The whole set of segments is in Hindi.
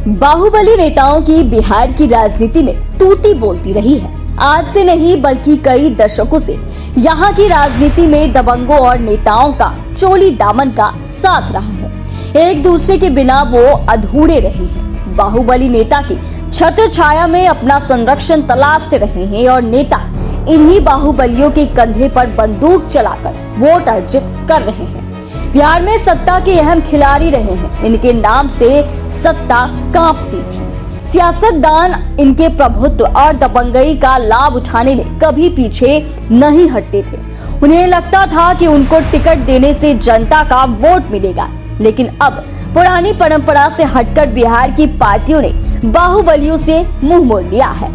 बाहुबली नेताओं की बिहार की राजनीति में तूती बोलती रही है। आज से नहीं बल्कि कई दशकों से यहाँ की राजनीति में दबंगों और नेताओं का चोली दामन का साथ रहा है। एक दूसरे के बिना वो अधूरे रहे हैं। बाहुबली नेता की छत्र छाया में अपना संरक्षण तलाशते रहे हैं और नेता इन्हीं बाहुबलियों के कंधे पर बंदूक चलाकर वोट अर्जित कर रहे हैं। बिहार में सत्ता के अहम खिलाड़ी रहे हैं। इनके नाम से सत्ता कांपती थी। सियासतदान इनके प्रभुत्व और दबंगई का लाभ उठाने में कभी पीछे नहीं हटते थे। उन्हें लगता था कि उनको टिकट देने से जनता का वोट मिलेगा, लेकिन अब पुरानी परंपरा से हटकर बिहार की पार्टियों ने बाहुबलियों से मुंह मोड़ लिया है।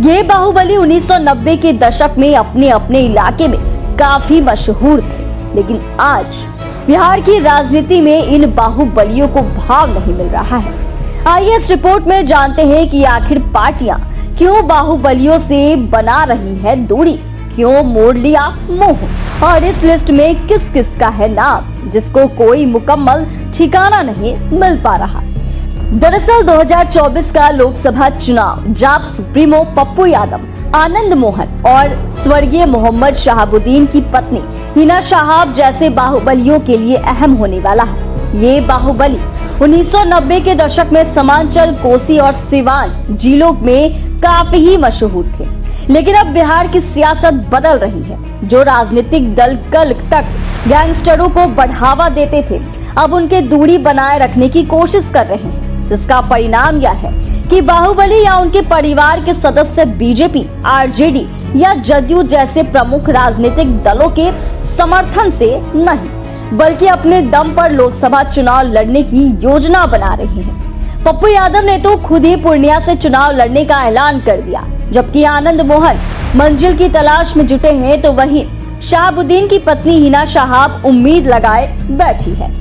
ये बाहुबली 1990 के दशक में अपने अपने इलाके में काफी मशहूर थे, लेकिन आज बिहार की राजनीति में इन बाहुबलियों को भाव नहीं मिल रहा है। आइए इस रिपोर्ट में जानते हैं कि आखिर पार्टियां क्यों बाहुबलियों से बना रही है दूरी, क्यों मोड़ लिया मुंह और इस लिस्ट में किस किस का है नाम जिसको कोई मुकम्मल ठिकाना नहीं मिल पा रहा। दरअसल 2024 का लोकसभा चुनाव जाप सुप्रीमो पप्पू यादव, आनंद मोहन और स्वर्गीय मोहम्मद शहाबुद्दीन की पत्नी हिना शहाब जैसे बाहुबलियों के लिए अहम होने वाला है। ये बाहुबली 1990 के दशक में सीमांचल, कोसी और सिवान जिलों में काफी ही मशहूर थे, लेकिन अब बिहार की सियासत बदल रही है। जो राजनीतिक दल कल तक गैंगस्टरों को बढ़ावा देते थे, अब उनके दूरी बनाए रखने की कोशिश कर रहे हैं, जिसका परिणाम यह है कि बाहुबली या उनके परिवार के सदस्य बीजेपी, आरजेडी या जदयू जैसे प्रमुख राजनीतिक दलों के समर्थन से नहीं बल्कि अपने दम पर लोकसभा चुनाव लड़ने की योजना बना रहे हैं। पप्पू यादव ने तो खुद ही पूर्णिया से चुनाव लड़ने का ऐलान कर दिया, जबकि आनंद मोहन मंजिल की तलाश में जुटे हैं, तो वहीं शहाबुद्दीन की पत्नी हिना शहाब उम्मीद लगाए बैठी है।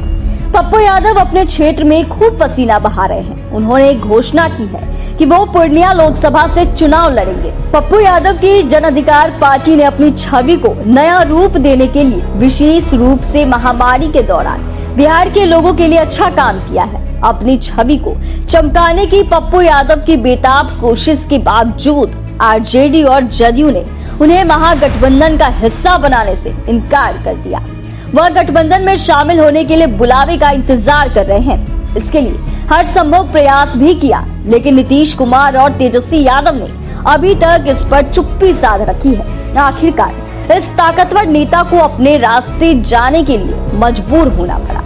पप्पू यादव अपने क्षेत्र में खूब पसीना बहा रहे हैं। उन्होंने घोषणा की है कि वो पूर्णिया लोकसभा से चुनाव लड़ेंगे। पप्पू यादव की जन अधिकार पार्टी ने अपनी छवि को नया रूप देने के लिए विशेष रूप से महामारी के दौरान बिहार के लोगों के लिए अच्छा काम किया है। अपनी छवि को चमकाने की पप्पू यादव की बेताब कोशिश के बावजूद आरजेडी और जदयू ने उन्हें महागठबंधन का हिस्सा बनाने से इनकार कर दिया। वह गठबंधन में शामिल होने के लिए बुलावे का इंतजार कर रहे हैं। इसके लिए हर संभव प्रयास भी किया, लेकिन नीतीश कुमार और तेजस्वी यादव ने अभी तक इस पर चुप्पी साध रखी है। आखिरकार इस ताकतवर नेता को अपने रास्ते जाने के लिए मजबूर होना पड़ा।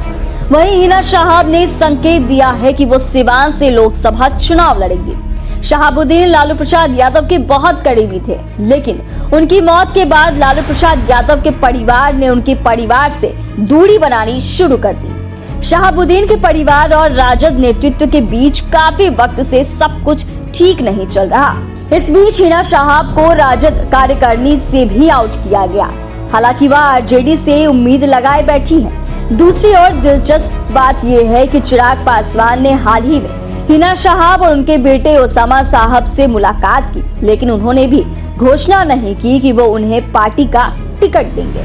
वहीं हिना शहाब ने संकेत दिया है कि वो सिवान से लोकसभा चुनाव लड़ेंगी। शहाबुद्दीन लालू प्रसाद यादव के बहुत करीबी थे, लेकिन उनकी मौत के बाद लालू प्रसाद यादव के परिवार ने उनके परिवार से दूरी बनानी शुरू कर दी। शहाबुद्दीन के परिवार और राजद नेतृत्व के बीच काफी वक्त से सब कुछ ठीक नहीं चल रहा। इस बीच हिना शहाब को राजद कार्यकारिणी से भी आउट किया गया। हालांकि वह आरजेडी से उम्मीद लगाए बैठी है। दूसरी ओर दिलचस्प बात यह है कि चिराग पासवान ने हाल ही में हिना शहाब और उनके बेटे ओसामा साहब से मुलाकात की, लेकिन उन्होंने भी घोषणा नहीं की कि वो उन्हें पार्टी का टिकट देंगे।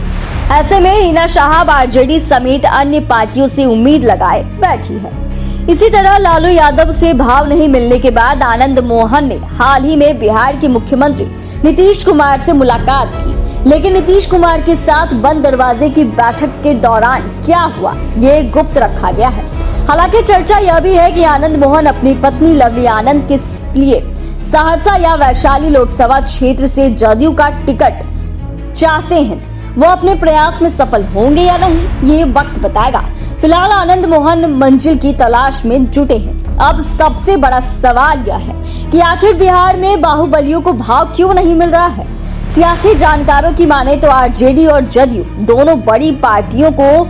ऐसे में हिना शहाब आरजेडी समेत अन्य पार्टियों से उम्मीद लगाए बैठी है। इसी तरह लालू यादव से भाव नहीं मिलने के बाद आनंद मोहन ने हाल ही में बिहार के मुख्यमंत्री नीतीश कुमार से मुलाकात की, लेकिन नीतीश कुमार के साथ बंद दरवाजे की बैठक के दौरान क्या हुआ, ये गुप्त रखा गया है। हालांकि चर्चा यह भी है कि आनंद मोहन अपनी पत्नी लवली आनंद के लिए सहरसा या वैशाली लोकसभा क्षेत्र से जदयू का टिकट चाहते हैं। वो अपने प्रयास में सफल होंगे या नहीं, ये वक्त बताएगा। फिलहाल आनंद मोहन मंजिल की तलाश में जुटे हैं। अब सबसे बड़ा सवाल यह है कि आखिर बिहार में बाहुबलियों को भाव क्यों नहीं मिल रहा है। सियासी जानकारों की माने तो आरजेडी और जदयू दोनों बड़ी पार्टियों को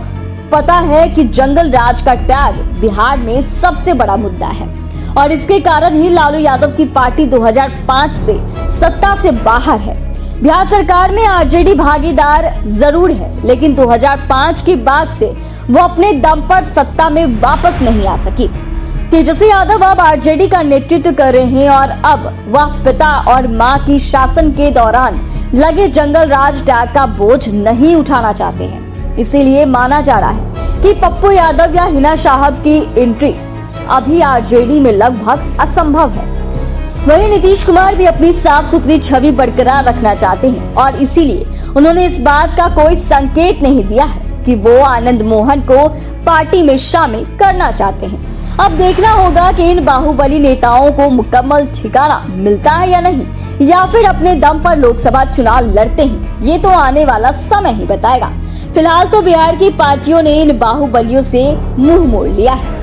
पता है कि जंगल राज का टैग बिहार में सबसे बड़ा मुद्दा है और इसके कारण ही लालू यादव की पार्टी 2005 से सत्ता से बाहर है। बिहार सरकार में आरजेडी भागीदार जरूर है, लेकिन 2005 के बाद से वो अपने दम पर सत्ता में वापस नहीं आ सकी। तेजस्वी यादव अब आरजेडी का नेतृत्व कर रहे हैं और अब वह पिता और मां की शासन के दौरान लगे जंगल राज टैग का बोझ नहीं उठाना चाहते हैं। इसीलिए माना जा रहा है कि पप्पू यादव या हिना शहाब की एंट्री अभी आरजेडी में लगभग असंभव है। वहीं नीतीश कुमार भी अपनी साफ सुथरी छवि बरकरार रखना चाहते हैं और इसीलिए उन्होंने इस बात का कोई संकेत नहीं दिया है कि वो आनंद मोहन को पार्टी में शामिल करना चाहते हैं। अब देखना होगा कि इन बाहुबली नेताओं को मुकम्मल ठिकाना मिलता है या नहीं, या फिर अपने दम पर लोकसभा चुनाव लड़ते हैं। ये तो आने वाला समय ही बताएगा। फिलहाल तो बिहार की पार्टियों ने इन बाहुबलियों से मुंह मोड़ लिया है।